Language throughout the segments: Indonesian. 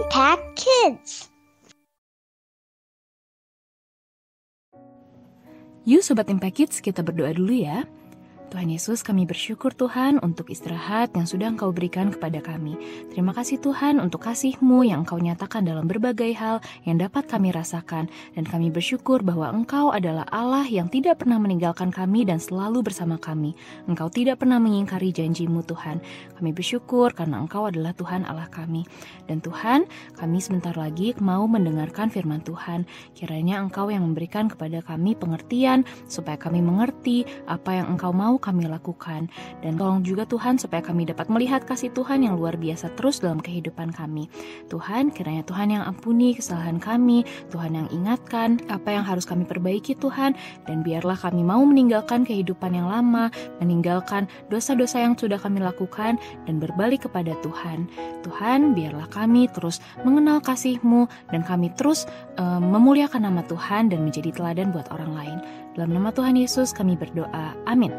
Impact Kids. Yuk Sobat Impact Kids, kita berdoa dulu ya. Tuhan Yesus, kami bersyukur Tuhan untuk istirahat yang sudah Engkau berikan kepada kami. Terima kasih Tuhan untuk kasih-Mu yang Engkau nyatakan dalam berbagai hal yang dapat kami rasakan. Dan kami bersyukur bahwa Engkau adalah Allah yang tidak pernah meninggalkan kami dan selalu bersama kami. Engkau tidak pernah mengingkari janji-Mu Tuhan. Kami bersyukur karena Engkau adalah Tuhan Allah kami. Dan Tuhan, kami sebentar lagi mau mendengarkan firman Tuhan. Kiranya Engkau yang memberikan kepada kami pengertian supaya kami mengerti apa yang Engkau mau kami lakukan. Dan tolong juga Tuhan supaya kami dapat melihat kasih Tuhan yang luar biasa terus dalam kehidupan kami. Tuhan, kiranya Tuhan yang ampuni kesalahan kami, Tuhan yang ingatkan apa yang harus kami perbaiki Tuhan, dan biarlah kami mau meninggalkan kehidupan yang lama, meninggalkan dosa-dosa yang sudah kami lakukan, dan berbalik kepada Tuhan. Tuhan, biarlah kami terus mengenal kasih-Mu, dan kami terus memuliakan nama Tuhan dan menjadi teladan buat orang lain. Dalam nama Tuhan Yesus kami berdoa, amin.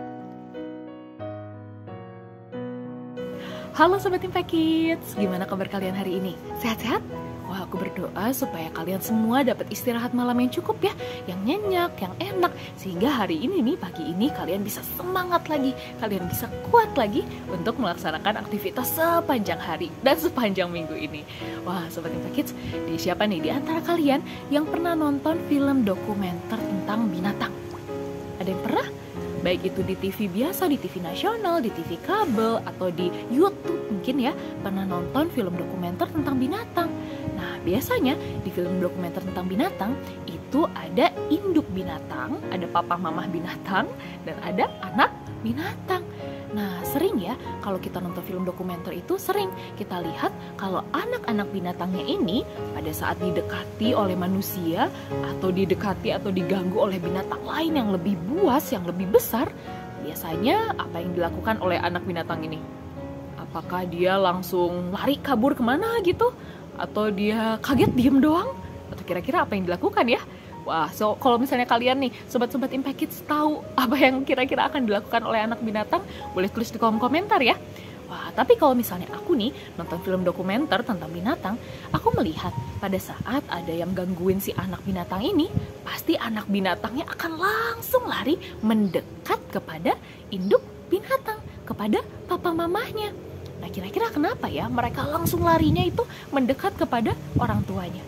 Halo Sobat Impact Kids, gimana kabar kalian hari ini? Sehat-sehat? Wah, aku berdoa supaya kalian semua dapat istirahat malam yang cukup ya, yang nyenyak, yang enak, sehingga hari ini nih, pagi ini kalian bisa semangat lagi, kalian bisa kuat lagi untuk melaksanakan aktivitas sepanjang hari dan sepanjang minggu ini. Wah, Sobat Impact Kids, siapa nih di antara kalian yang pernah nonton film dokumenter tentang binatang? Ada yang pernah? Baik itu di TV biasa, di TV nasional, di TV kabel, atau di YouTube mungkin ya, pernah nonton film dokumenter tentang binatang. Nah, biasanya di film dokumenter tentang binatang itu ada induk binatang, ada papa mamah binatang, dan ada anak binatang. Nah, sering ya kalau kita nonton film dokumenter itu sering kita lihat kalau anak-anak binatangnya ini pada saat didekati oleh manusia atau didekati atau diganggu oleh binatang lain yang lebih buas, yang lebih besar, biasanya apa yang dilakukan oleh anak binatang ini? Apakah dia langsung lari kabur kemana gitu? Atau dia kaget diem doang? Atau kira-kira apa yang dilakukan ya? Wah, kalau misalnya kalian nih, Sobat-Sobat Impact Kids tahu apa yang kira-kira akan dilakukan oleh anak binatang, boleh tulis di kolom komentar ya. Wah, tapi kalau misalnya aku nih nonton film dokumenter tentang binatang, aku melihat pada saat ada yang gangguin si anak binatang ini, pasti anak binatangnya akan langsung lari mendekat kepada induk binatang, kepada papa mamahnya. Nah, kira-kira kenapa ya mereka langsung larinya itu mendekat kepada orang tuanya?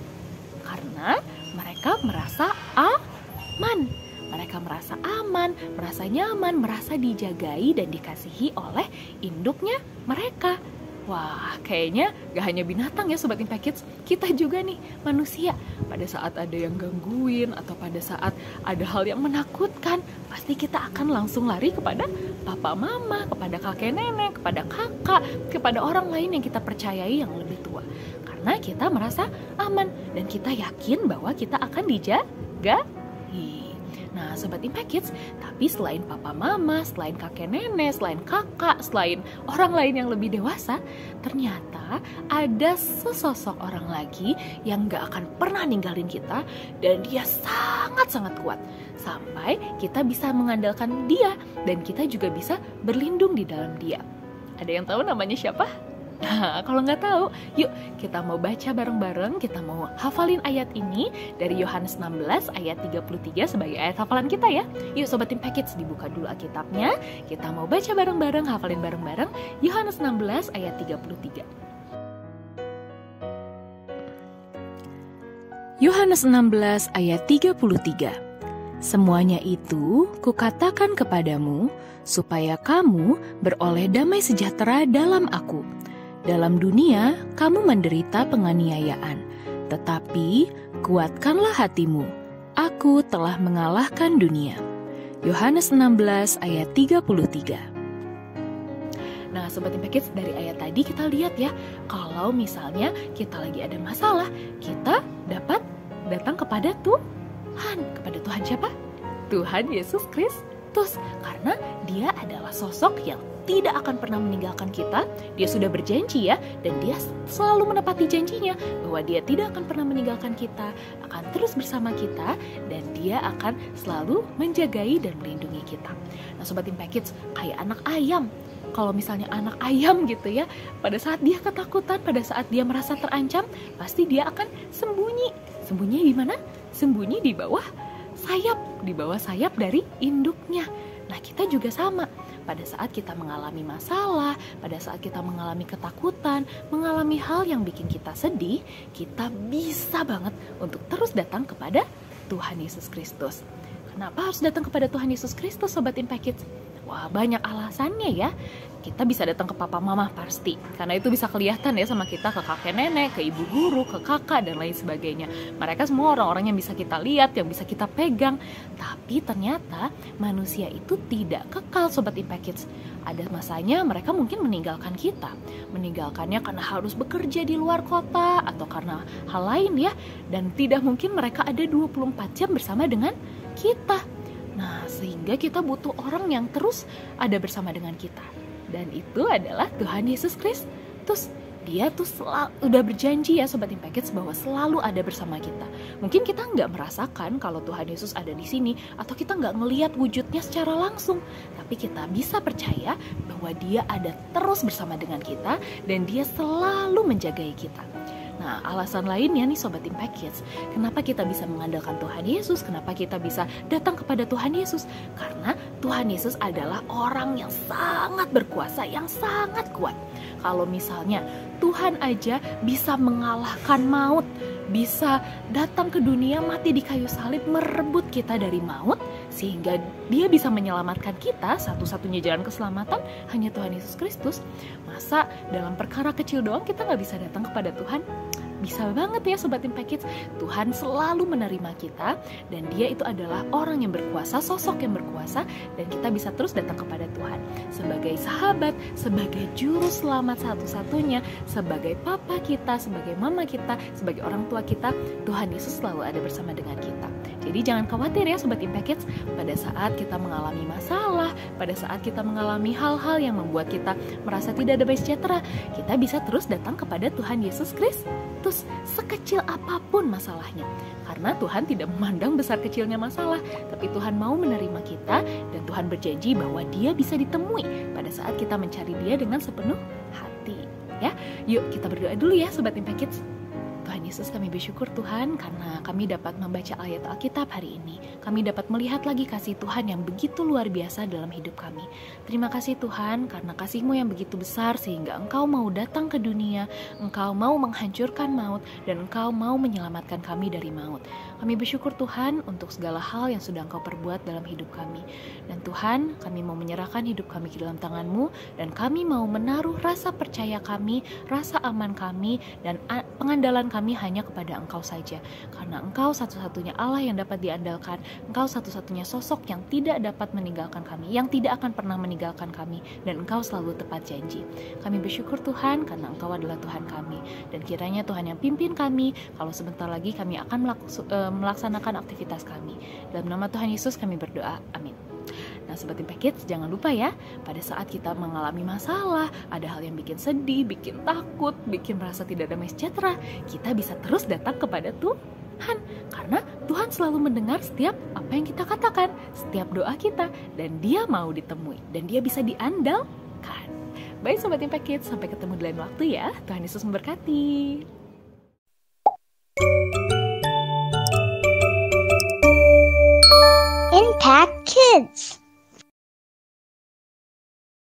Karena mereka merasa aman. Mereka merasa aman, merasa nyaman, merasa dijagai dan dikasihi oleh induknya mereka. Wah, kayaknya gak hanya binatang ya Sobat Impact Kids, kita juga nih manusia. Pada saat ada yang gangguin atau pada saat ada hal yang menakutkan, pasti kita akan langsung lari kepada papa mama, kepada kakek nenek, kepada kakak, kepada orang lain yang kita percayai yang lebih tua. Karena kita merasa aman dan kita yakin bahwa kita akan dijaga. Nah, Sobat Impact Kids, tapi selain papa mama, selain kakek nenek, selain kakak, selain orang lain yang lebih dewasa, ternyata ada sesosok orang lagi yang gak akan pernah ninggalin kita dan dia sangat-sangat kuat. Sampai kita bisa mengandalkan dia dan kita juga bisa berlindung di dalam dia. Ada yang tahu namanya siapa? Nah, kalau nggak tahu, yuk kita mau baca bareng-bareng, kita mau hafalin ayat ini dari Yohanes 16 ayat 33 sebagai ayat hafalan kita ya. Yuk Sobat Impact Kids, dibuka dulu Alkitabnya, kita mau baca bareng-bareng, hafalin bareng-bareng Yohanes 16 ayat 33. Yohanes 16 ayat 33. Semuanya itu kukatakan kepadamu, supaya kamu beroleh damai sejahtera dalam aku. Dalam dunia, kamu menderita penganiayaan, tetapi kuatkanlah hatimu. Aku telah mengalahkan dunia. Yohanes 16 ayat 33. Nah, Sobat Impact Kids, dari ayat tadi kita lihat ya, kalau misalnya kita lagi ada masalah, kita dapat datang kepada Tuhan. Kepada Tuhan siapa? Tuhan Yesus Kristus. Karena dia adalah sosok yang tidak akan pernah meninggalkan kita. Dia sudah berjanji ya, dan dia selalu menepati janjinya bahwa dia tidak akan pernah meninggalkan kita, akan terus bersama kita, dan dia akan selalu menjagai dan melindungi kita. Nah Sobat Impact Kids, kayak anak ayam, kalau misalnya anak ayam gitu ya, pada saat dia ketakutan, pada saat dia merasa terancam, pasti dia akan sembunyi. Sembunyi di mana? Sembunyi di bawah sayap dari induknya. Nah, kita juga sama. Pada saat kita mengalami masalah, pada saat kita mengalami ketakutan, mengalami hal yang bikin kita sedih, kita bisa banget untuk terus datang kepada Tuhan Yesus Kristus. Kenapa harus datang kepada Tuhan Yesus Kristus, Sobat Impact Kids? Wah, banyak alasannya ya. Kita bisa datang ke papa mama pasti, karena itu bisa kelihatan ya sama kita, ke kakek nenek, ke ibu guru, ke kakak, dan lain sebagainya. Mereka semua orang-orang yang bisa kita lihat, yang bisa kita pegang. Tapi ternyata manusia itu tidak kekal, Sobat Impact Kids. Ada masanya mereka mungkin meninggalkan kita. Meninggalkannya karena harus bekerja di luar kota, atau karena hal lain ya. Dan tidak mungkin mereka ada 24 jam bersama dengan kita. Nah, sehingga kita butuh orang yang terus ada bersama dengan kita. Dan itu adalah Tuhan Yesus Kristus. Dia tuh udah berjanji ya Sobat Impact Kids bahwa selalu ada bersama kita. Mungkin kita nggak merasakan kalau Tuhan Yesus ada di sini, atau kita nggak ngelihat wujudnya secara langsung. Tapi kita bisa percaya bahwa dia ada terus bersama dengan kita, dan dia selalu menjagai kita. Nah, alasan lainnya nih Sobat Impact Kids, kenapa kita bisa mengandalkan Tuhan Yesus, kenapa kita bisa datang kepada Tuhan Yesus? Karena Tuhan Yesus adalah orang yang sangat berkuasa, yang sangat kuat. Kalau misalnya Tuhan aja bisa mengalahkan maut, bisa datang ke dunia, mati di kayu salib, merebut kita dari maut, sehingga dia bisa menyelamatkan kita, satu-satunya jalan keselamatan hanya Tuhan Yesus Kristus. Masa dalam perkara kecil doang kita gak bisa datang kepada Tuhan? Bisa banget ya Sobat Impact Kids. Tuhan selalu menerima kita, dan dia itu adalah orang yang berkuasa, sosok yang berkuasa, dan kita bisa terus datang kepada Tuhan sebagai sahabat, sebagai juru selamat satu-satunya, sebagai papa kita, sebagai mama kita, sebagai orang tua kita. Tuhan Yesus selalu ada bersama dengan kita. Jadi jangan khawatir ya Sobat Impact Kids, pada saat kita mengalami masalah, pada saat kita mengalami hal-hal yang membuat kita merasa tidak damai sejahtera, kita bisa terus datang kepada Tuhan Yesus Kristus, sekecil apapun masalahnya. Karena Tuhan tidak memandang besar kecilnya masalah, tapi Tuhan mau menerima kita, dan Tuhan berjanji bahwa dia bisa ditemui pada saat kita mencari dia dengan sepenuh hati. Ya, yuk kita berdoa dulu ya Sobat Impact Kids. Tuhan Yesus, kami bersyukur Tuhan karena kami dapat membaca ayat Alkitab hari ini. Kami dapat melihat lagi kasih Tuhan yang begitu luar biasa dalam hidup kami. Terima kasih Tuhan karena kasih-Mu yang begitu besar sehingga Engkau mau datang ke dunia, Engkau mau menghancurkan maut, dan Engkau mau menyelamatkan kami dari maut. Kami bersyukur Tuhan untuk segala hal yang sudah Engkau perbuat dalam hidup kami. Dan Tuhan, kami mau menyerahkan hidup kami ke dalam tangan-Mu, dan kami mau menaruh rasa percaya kami, rasa aman kami, dan pengandalan kami hanya kepada Engkau saja. Karena Engkau satu-satunya Allah yang dapat diandalkan, Engkau satu-satunya sosok yang tidak dapat meninggalkan kami, yang tidak akan pernah meninggalkan kami, dan Engkau selalu tepat janji. Kami bersyukur Tuhan karena Engkau adalah Tuhan kami, dan kiranya Tuhan yang pimpin kami, kalau sebentar lagi kami akan melaksanakan aktivitas kami. Dalam nama Tuhan Yesus kami berdoa, amin. Nah Sobat Impact Kids, jangan lupa ya, pada saat kita mengalami masalah, ada hal yang bikin sedih, bikin takut, bikin merasa tidak damai sejahtera, kita bisa terus datang kepada Tuhan. Karena Tuhan selalu mendengar setiap apa yang kita katakan, setiap doa kita, dan dia mau ditemui, dan dia bisa diandalkan. Baik Sobat Impact Kids, sampai ketemu di lain waktu ya. Tuhan Yesus memberkati. Impact Kids.